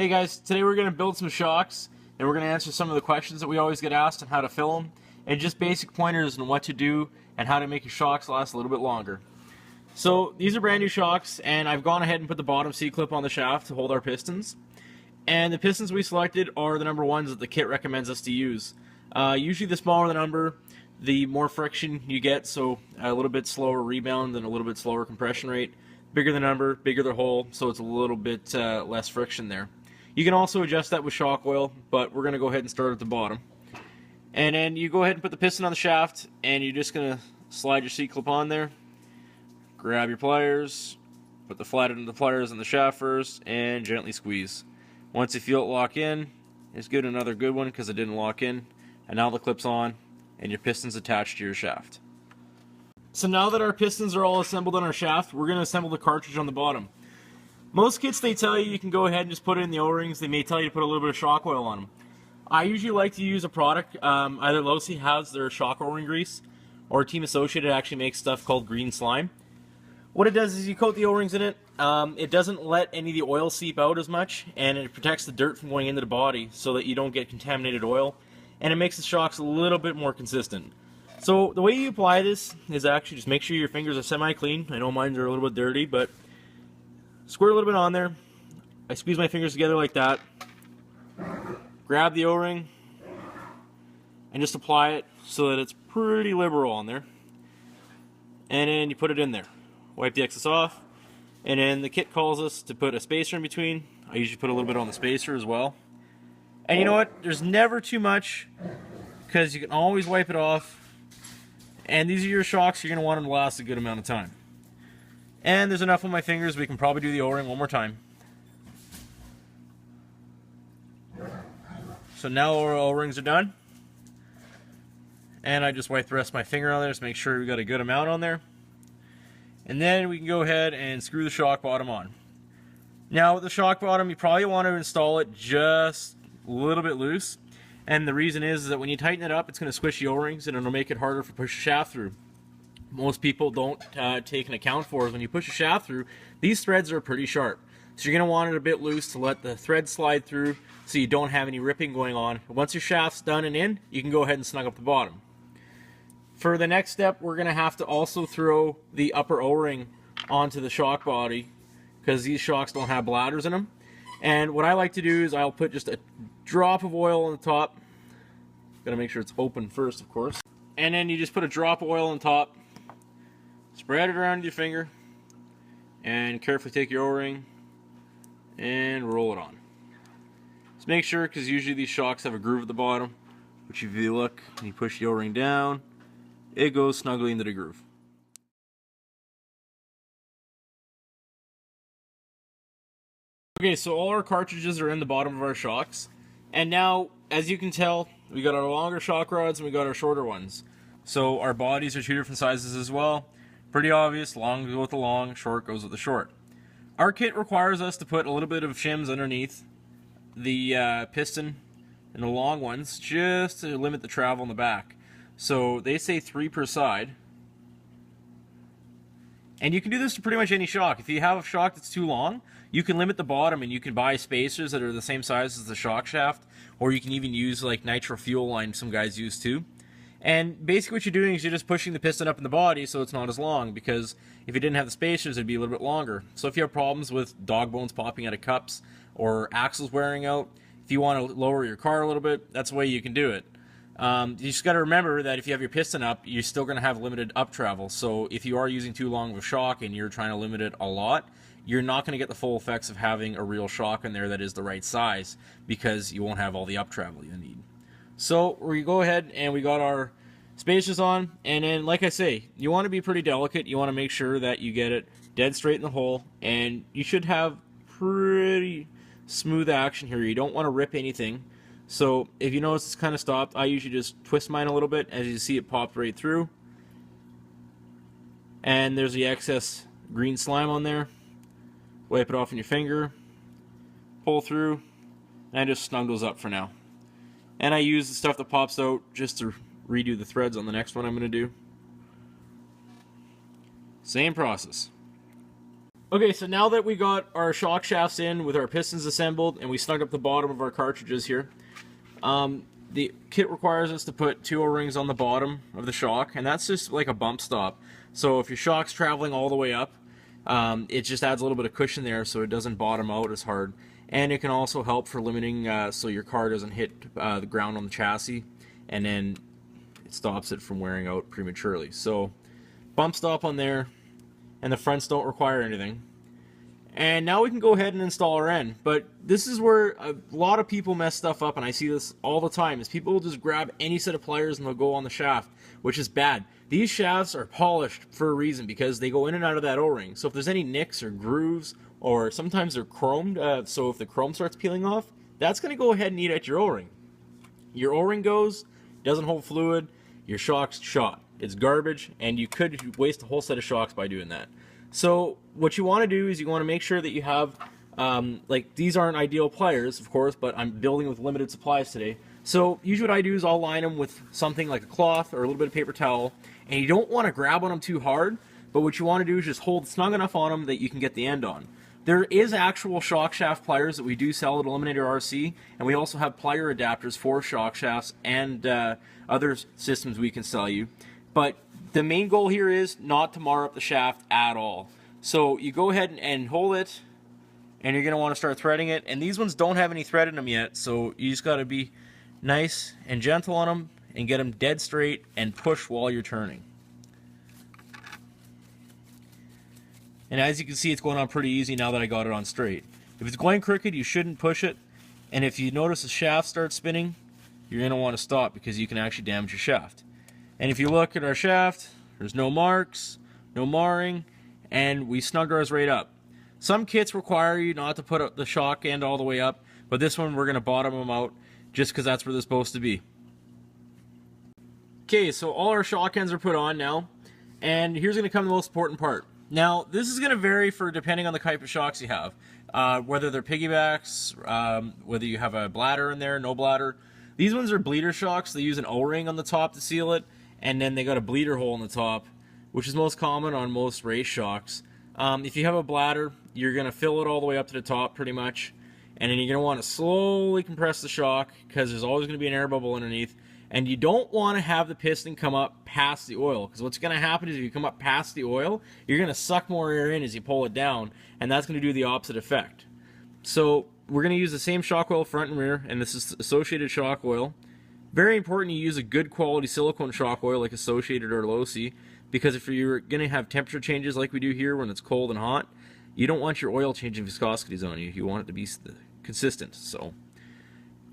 Hey guys, today we're going to build some shocks, and we're going to answer some of the questions that we always get asked on how to fill them, and just basic pointers on what to do and how to make your shocks last a little bit longer. So these are brand new shocks, and I've gone ahead and put the bottom C-clip on the shaft to hold our pistons. And the pistons we selected are the number ones that the kit recommends us to use. Usually the smaller the number, the more friction you get, so a little bit slower rebound and a little bit slower compression rate. Bigger the number, bigger the hole, so it's a little bit less friction there. You can also adjust that with shock oil, but we're going to go ahead and start at the bottom. And then you go ahead and put the piston on the shaft, and you're just going to slide your C-clip on there. Grab your pliers, put the flat end of the pliers on the shaft first, and gently squeeze. Once you feel it lock in, it's good, another good one because it didn't lock in. And now the clip's on, and your piston's attached to your shaft. So now that our pistons are all assembled on our shaft, we're going to assemble the cartridge on the bottom. Most kits, they tell you can go ahead and just put it in the O-rings. They may tell you to put a little bit of shock oil on them. I usually like to use a product, either Losi has their shock O-ring grease, or Team Associated actually makes stuff called green slime. What it does is you coat the O-rings in it. It doesn't let any of the oil seep out as much, and it protects the dirt from going into the body so that you don't get contaminated oil, and it makes the shocks a little bit more consistent. So the way you apply this is actually just make sure your fingers are semi-clean. I know mine are a little bit dirty, but squirt a little bit on there. I squeeze my fingers together like that. Grab the O-ring and just apply it so that it's pretty liberal on there. And then you put it in there. Wipe the excess off. And then the kit calls us to put a spacer in between. I usually put a little bit on the spacer as well. And you know what? There's never too much because you can always wipe it off. And these are your shocks. You're going to want them to last a good amount of time. And there's enough on my fingers, we can probably do the O-ring one more time. So now our O-rings are done. And I just wipe the rest of my finger on there to make sure we got a good amount on there. And then we can go ahead and screw the shock bottom on. Now with the shock bottom, you probably want to install it just a little bit loose. And the reason is that when you tighten it up, it's going to squish the O-rings and it'll make it harder to push the shaft through. Most people don't take an account for is when you push a shaft through, these threads are pretty sharp. So you're going to want it a bit loose to let the thread slide through so you don't have any ripping going on. Once your shaft's done and in, you can go ahead and snug up the bottom. For the next step, we're going to have to also throw the upper O-ring onto the shock body because these shocks don't have bladders in them. And what I like to do is I'll put just a drop of oil on the top. Got to make sure it's open first, of course. And then you just put a drop of oil on top. Spread it around your finger and carefully take your O-ring and roll it on. Just make sure, because usually these shocks have a groove at the bottom, which if you look and you push the O-ring down, it goes snugly into the groove. Okay, so all our cartridges are in the bottom of our shocks, and now, as you can tell, we got our longer shock rods and we got our shorter ones. So our bodies are two different sizes as well. Pretty obvious, long goes with the long, short goes with the short. Our kit requires us to put a little bit of shims underneath the piston and the long ones just to limit the travel in the back. So they say 3 per side. And you can do this to pretty much any shock. If you have a shock that's too long, you can limit the bottom and you can buy spacers that are the same size as the shock shaft, or you can even use like nitro fuel line some guys use too. And basically what you're doing is you're just pushing the piston up in the body so it's not as long, because if you didn't have the spacers, it'd be a little bit longer. So if you have problems with dog bones popping out of cups or axles wearing out, if you want to lower your car a little bit, that's the way you can do it. You just got to remember that if you have your piston up, you're still going to have limited up travel. So if you are using too long of a shock and you're trying to limit it a lot, you're not going to get the full effects of having a real shock in there that is the right size, because you won't have all the up travel you need. So we go ahead and we got our spacers on, and then like I say, you want to be pretty delicate. You want to make sure that you get it dead straight in the hole, and you should have pretty smooth action here. You don't want to rip anything. So if you notice it's kind of stopped, I usually just twist mine a little bit. As you see, it popped right through. And there's the excess green slime on there. Wipe it off in your finger, pull through, and just snug those up for now. And I use the stuff that pops out just to redo the threads on the next one I'm going to do. Same process. Okay, so now that we got our shock shafts in with our pistons assembled and we snug up the bottom of our cartridges here, the kit requires us to put 2 O-rings on the bottom of the shock, and that's just like a bump stop. So if your shock's traveling all the way up, it just adds a little bit of cushion there so it doesn't bottom out as hard. And it can also help for limiting so your car doesn't hit the ground on the chassis, and then it stops it from wearing out prematurely. So bump stop on there, and the fronts don't require anything. And now we can go ahead and install our end. But this is where a lot of people mess stuff up, and I see this all the time, is people will just grab any set of pliers and they'll go on the shaft, which is bad. These shafts are polished for a reason because they go in and out of that O-ring. So if there's any nicks or grooves, or sometimes they're chromed, so if the chrome starts peeling off, that's going to go ahead and eat at your O-ring. Your O-ring goes, doesn't hold fluid, your shock's shot. It's garbage, and you could waste a whole set of shocks by doing that. So what you want to do is you want to make sure that you have, like, these aren't ideal pliers, of course, but I'm building with limited supplies today. So usually what I do is I'll line them with something like a cloth or a little bit of paper towel, and you don't want to grab on them too hard, but what you want to do is just hold snug enough on them that you can get the end on. There is actual shock shaft pliers that we do sell at Eliminator-RC, and we also have plier adapters for shock shafts and other systems we can sell you. But the main goal here is not to mar up the shaft at all. So you go ahead and hold it, and you're going to want to start threading it. And these ones don't have any thread in them yet, so you just got to be nice and gentle on them and get them dead straight and push while you're turning. And as you can see, it's going on pretty easy now that I got it on straight. If it's going crooked, you shouldn't push it. And if you notice the shaft starts spinning, you're going to want to stop because you can actually damage your shaft. And if you look at our shaft, there's no marks, no marring, and we snugged ours right up. Some kits require you not to put the shock end all the way up, but this one we're going to bottom them out just because that's where they're supposed to be. Okay, so all our shock ends are put on now, and here's going to come the most important part. Now, this is going to vary for depending on the type of shocks you have, whether they're piggybacks, whether you have a bladder in there, no bladder. These ones are bleeder shocks. They use an O-ring on the top to seal it, and then they got a bleeder hole in the top, which is most common on most race shocks. If you have a bladder, you're going to fill it all the way up to the top pretty much, and then you're going to want to slowly compress the shock because there's always going to be an air bubble underneath. And you don't want to have the piston come up past the oil, because what's going to happen is if you come up past the oil, you're going to suck more air in as you pull it down, and that's going to do the opposite effect. So we're going to use the same shock oil front and rear, and this is Associated shock oil. Very important you use a good quality silicone shock oil like Associated or Losi, because if you're going to have temperature changes like we do here when it's cold and hot, you don't want your oil changing viscosities on you. You want it to be consistent. So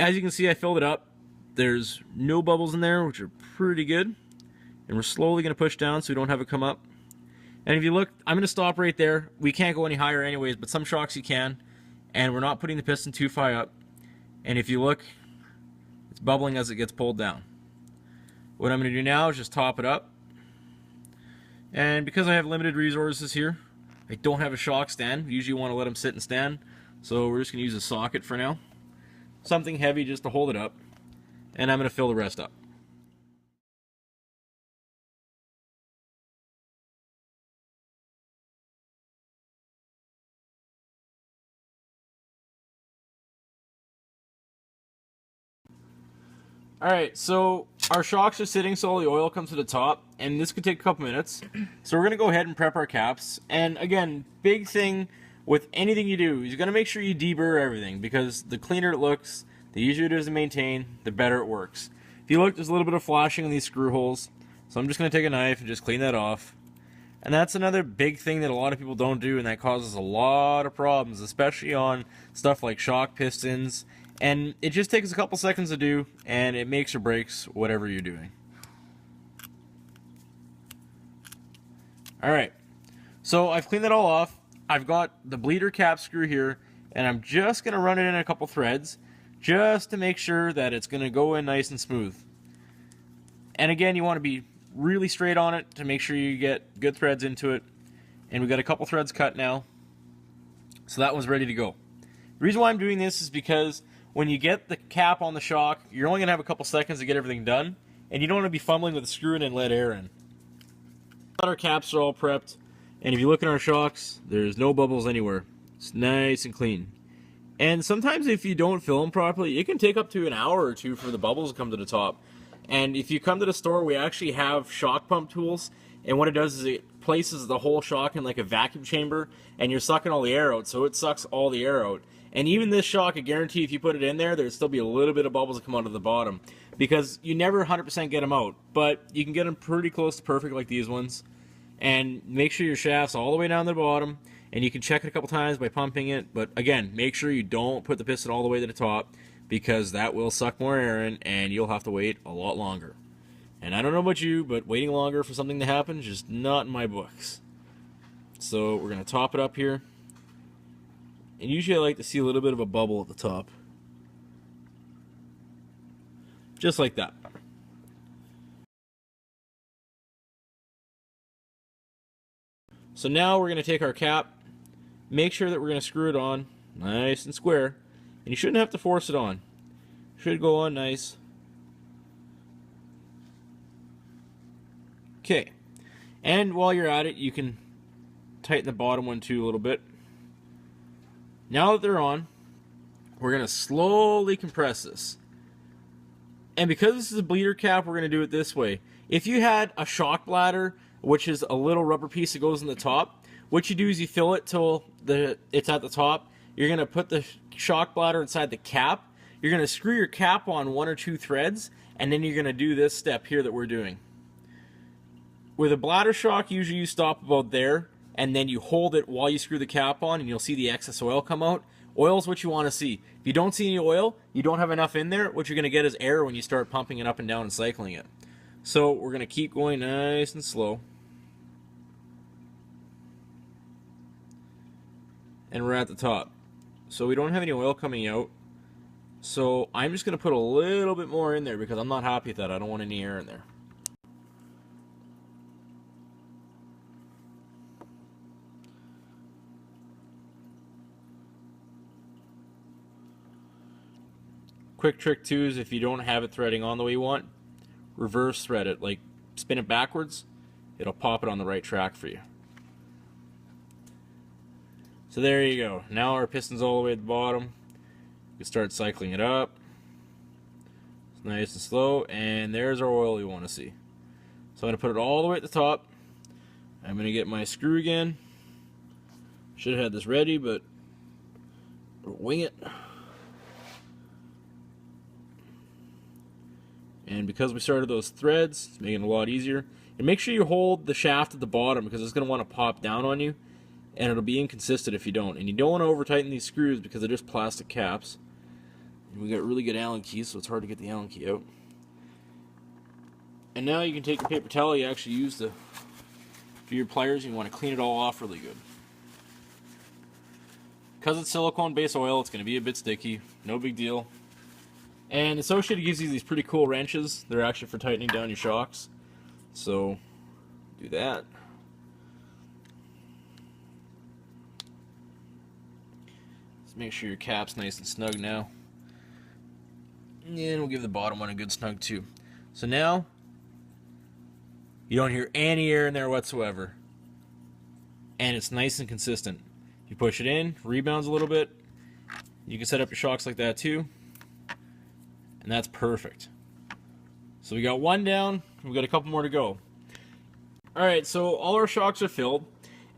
as you can see, I filled it up. There's no bubbles in there, which are pretty good. And we're slowly going to push down so we don't have it come up. And if you look, I'm going to stop right there. We can't go any higher anyways, but some shocks you can. And we're not putting the piston too far up. And if you look, it's bubbling as it gets pulled down. What I'm going to do now is just top it up. And because I have limited resources here, I don't have a shock stand. Usually you want to let them sit and stand. So we're just going to use a socket for now. Something heavy just to hold it up. And I'm going to fill the rest up. Alright, so our shocks are sitting so all the oil comes to the top, and this could take a couple minutes. So we're going to go ahead and prep our caps. And again, big thing with anything you do is you're going to make sure you deburr everything, because the cleaner it looks, the easier it is to maintain, the better it works. If you look, there's a little bit of flashing on these screw holes, so I'm just going to take a knife and just clean that off. And that's another big thing that a lot of people don't do, and that causes a lot of problems, especially on stuff like shock pistons. And it just takes a couple seconds to do, and it makes or breaks whatever you're doing. Alright, so I've cleaned it all off. I've got the bleeder cap screw here, and I'm just going to run it in a couple threads, just to make sure that it's going to go in nice and smooth. And again, you want to be really straight on it to make sure you get good threads into it. And we've got a couple threads cut now, so that one's ready to go. The reason why I'm doing this is because when you get the cap on the shock, you're only going to have a couple seconds to get everything done, and you don't want to be fumbling with the screw in and let air in. Our caps are all prepped, And if you look at our shocks, there's no bubbles anywhere. It's nice and clean. And sometimes if you don't fill them properly, it can take up to an hour or two for the bubbles to come to the top. And if you come to the store, we actually have shock pump tools. And what it does is it places the whole shock in like a vacuum chamber, and you're sucking all the air out, so it sucks all the air out. And even this shock, I guarantee if you put it in there, there'd still be a little bit of bubbles that come out of the bottom. Because you never 100% get them out, but you can get them pretty close to perfect like these ones. And make sure your shaft's all the way down to the bottom, and you can check it a couple times by pumping it. But again, make sure you don't put the piston all the way to the top, because that will suck more air in, and you'll have to wait a lot longer. And I don't know about you, but waiting longer for something to happen is just not in my books. So we're going to top it up here. And usually I like to see a little bit of a bubble at the top. Just like that. So now we're going to take our cap, make sure that we're going to screw it on nice and square. And you shouldn't have to force it on. Should go on nice. Okay. And while you're at it, you can tighten the bottom one too a little bit. Now that they're on, we're going to slowly compress this. And because this is a bleeder cap, we're going to do it this way. If you had a shock bladder, which is a little rubber piece that goes in the top, what you do is you fill it till it's at the top. You're going to put the shock bladder inside the cap. You're going to screw your cap on 1 or 2 threads, and then you're going to do this step here that we're doing. With a bladder shock, usually you stop about there, and then you hold it while you screw the cap on, and you'll see the excess oil come out. Oil is what you want to see. If you don't see any oil, you don't have enough in there, what you're going to get is air when you start pumping it up and down and cycling it. So we're going to keep going nice and slow. And we're at the top. So we don't have any oil coming out. So I'm just going to put a little bit more in there because I'm not happy with that. I don't want any air in there. Quick trick too is if you don't have it threading on the way you want, reverse thread it, like spin it backwards, it'll pop it on the right track for you. So there you go. Now our piston's all the way at the bottom. You can start cycling it up. It's nice and slow, and there's our oil you want to see. So I'm going to put it all the way at the top. I'm going to get my screw again. Should have had this ready, but wing it. And because we started those threads, it's making it a lot easier. And make sure you hold the shaft at the bottom because it's going to want to pop down on you. And it'll be inconsistent if you don't. And you don't want to over tighten these screws because they're just plastic caps. And we got really good Allen keys, so it's hard to get the Allen key out. And now you can take your paper towel you actually use for your pliers. You want to clean it all off really good. Because it's silicone-based oil, it's going to be a bit sticky. No big deal. And Associated gives you these pretty cool wrenches. They're actually for tightening down your shocks. So, do that. Just make sure your cap's nice and snug now. And we'll give the bottom one a good snug too. So now, you don't hear any air in there whatsoever. And it's nice and consistent. You push it in, rebounds a little bit. You can set up your shocks like that too. And that's perfect. So we got one down, we've got a couple more to go. Alright, so all our shocks are filled.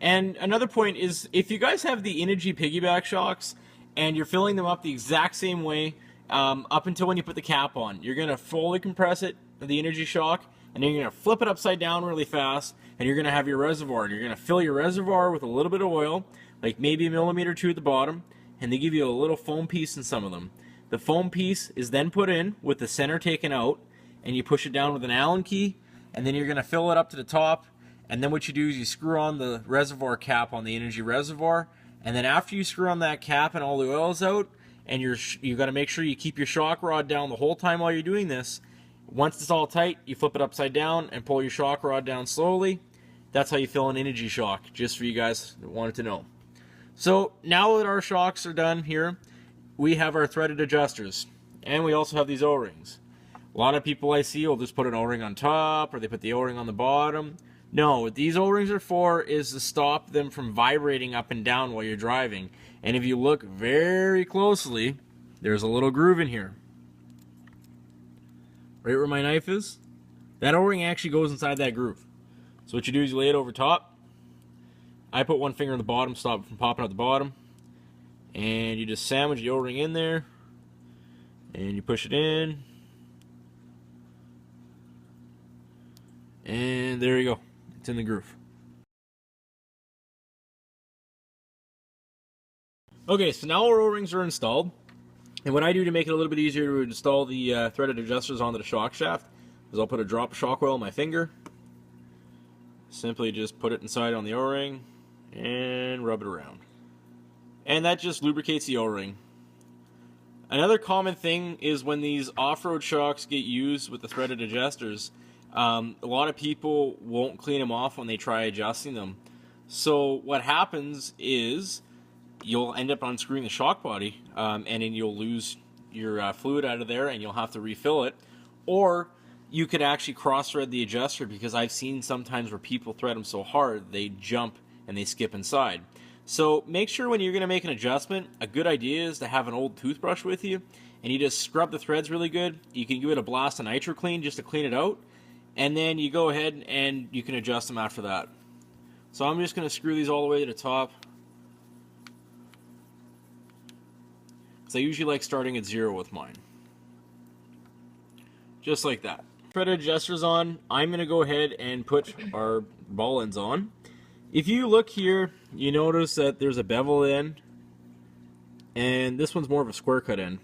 And another point is, if you guys have the Energy piggyback shocks, and you're filling them up the exact same way, up until when you put the cap on, you're going to fully compress it, the Energy shock, and then you're going to flip it upside down really fast, and you're going to have your reservoir. And you're going to fill your reservoir with a little bit of oil, like maybe a millimeter or two at the bottom, and they give you a little foam piece in some of them. The foam piece is then put in with the center taken out, and you push it down with an Allen key, and then you're going to fill it up to the top, and then what you do is you screw on the reservoir cap on the Energy reservoir, and then after you screw on that cap and all the oil is out, and you've got to make sure you keep your shock rod down the whole time while you're doing this. Once it's all tight, you flip it upside down and pull your shock rod down slowly. That's how you fill an Energy shock, just for you guys that wanted to know. So now that our shocks are done here, we have our threaded adjusters, and we also have these O-rings. A lot of people I see will just put an O-ring on top, or they put the O-ring on the bottom. No, what these O-rings are for is to stop them from vibrating up and down while you're driving. And if you look very closely, there's a little groove in here. Right where my knife is, that O-ring actually goes inside that groove. So what you do is you lay it over top. I put one finger on the bottom, stop it from popping out the bottom. And you just sandwich the O-ring in there. And you push it in. And there you go. It's in the groove. Okay, so now our O-rings are installed. And what I do to make it a little bit easier to install the threaded adjusters onto the shock shaft is I'll put a drop of shock oil on my finger. Simply just put it inside on the O-ring and rub it around. And that just lubricates the O-ring. Another common thing is when these off-road shocks get used with the threaded adjusters, a lot of people won't clean them off when they try adjusting them. So what happens is you'll end up unscrewing the shock body, and then you'll lose your fluid out of there and you'll have to refill it. Or you could actually cross-thread the adjuster, because I've seen sometimes where people thread them so hard they jump and they skip inside. So make sure when you're going to make an adjustment, a good idea is to have an old toothbrush with you, and you just scrub the threads really good. You can give it a blast of nitro clean just to clean it out, and then you go ahead and you can adjust them after that. So I'm just going to screw these all the way to the top, because I usually like starting at 0 with mine. Just like that. Threaded adjusters on, I'm going to go ahead and put our ball ends on. If you look here, you notice that there's a bevel end, and this one's more of a square cut end.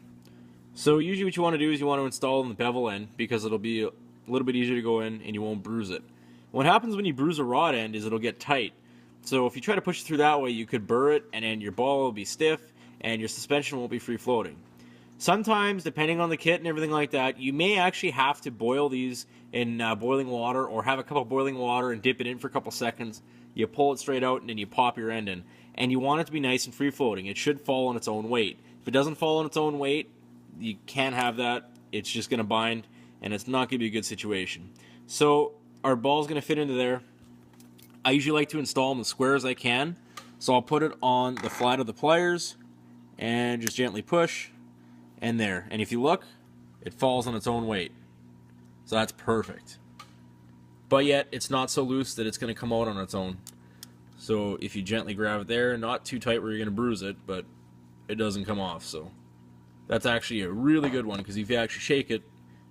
So usually what you want to do is you want to install in the bevel end, because it'll be a little bit easier to go in and you won't bruise it. What happens when you bruise a rod end is it'll get tight. So if you try to push it through that way, you could burr it, and then your ball will be stiff and your suspension won't be free floating. Sometimes, depending on the kit and everything like that, you may actually have to boil these in boiling water, or have a cup of boiling water and dip it in for a couple seconds. You pull it straight out and then you pop your end in. And you want it to be nice and free floating. It should fall on its own weight. If it doesn't fall on its own weight, you can't have that. It's just going to bind, and it's not going to be a good situation. So our ball's going to fit into there. I usually like to install them as square as I can. So I'll put it on the flat of the pliers and just gently push, and there. And if you look, it falls on its own weight. So that's perfect. But yet, it's not so loose that it's going to come out on its own. So if you gently grab it there, not too tight where you're going to bruise it, but it doesn't come off. So that's actually a really good one, because if you actually shake it,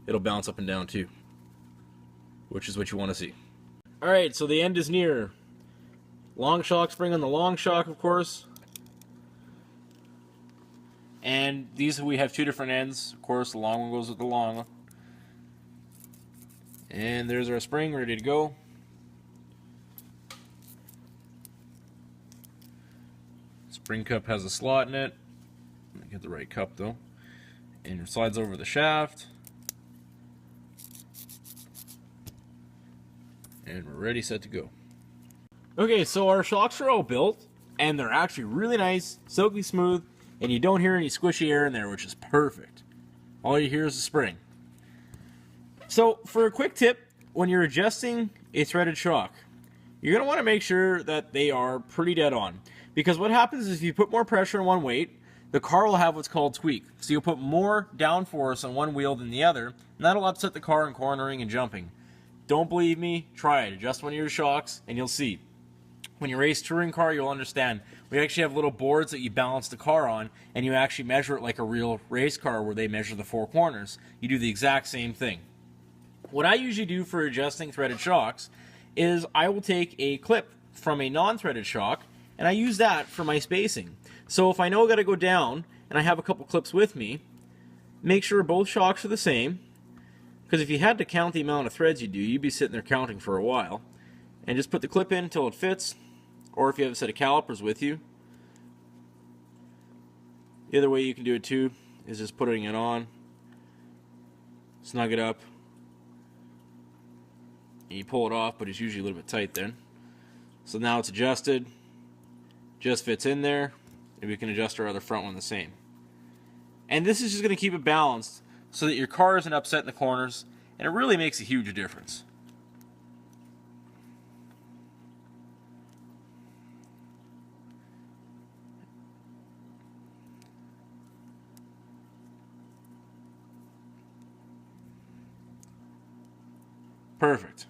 it'll bounce up and down too, which is what you want to see. Alright, so the end is near. Long shock spring on the long shock, of course. And these, we have two different ends. Of course, the long one goes with the long one. And there's our spring ready to go. Spring cup has a slot in it. Get the right cup though. And it slides over the shaft. And we're ready, set to go. Okay, so our shocks are all built, and they're actually really nice, silky smooth, and you don't hear any squishy air in there, which is perfect. All you hear is the spring. So, for a quick tip, when you're adjusting a threaded shock, you're going to want to make sure that they are pretty dead on. Because what happens is if you put more pressure on one weight, the car will have what's called tweak. So you'll put more downforce on one wheel than the other, and that'll upset the car in cornering and jumping. Don't believe me? Try it. Adjust one of your shocks, and you'll see. When you race touring car, you'll understand. We actually have little boards that you balance the car on, and you actually measure it like a real race car where they measure the four corners. You do the exact same thing. What I usually do for adjusting threaded shocks is I will take a clip from a non-threaded shock, and I use that for my spacing. So if I know I got to go down, and I have a couple clips with me, make sure both shocks are the same. Because if you had to count the amount of threads you do, you'd be sitting there counting for a while. And just put the clip in until it fits, or if you have a set of calipers with you. The other way you can do it too is just putting it on, snug it up, and you pull it off, but it's usually a little bit tight then. So now it's adjusted, just fits in there, and we can adjust our other front one the same. And this is just going to keep it balanced so that your car isn't upset in the corners, and it really makes a huge difference. Perfect.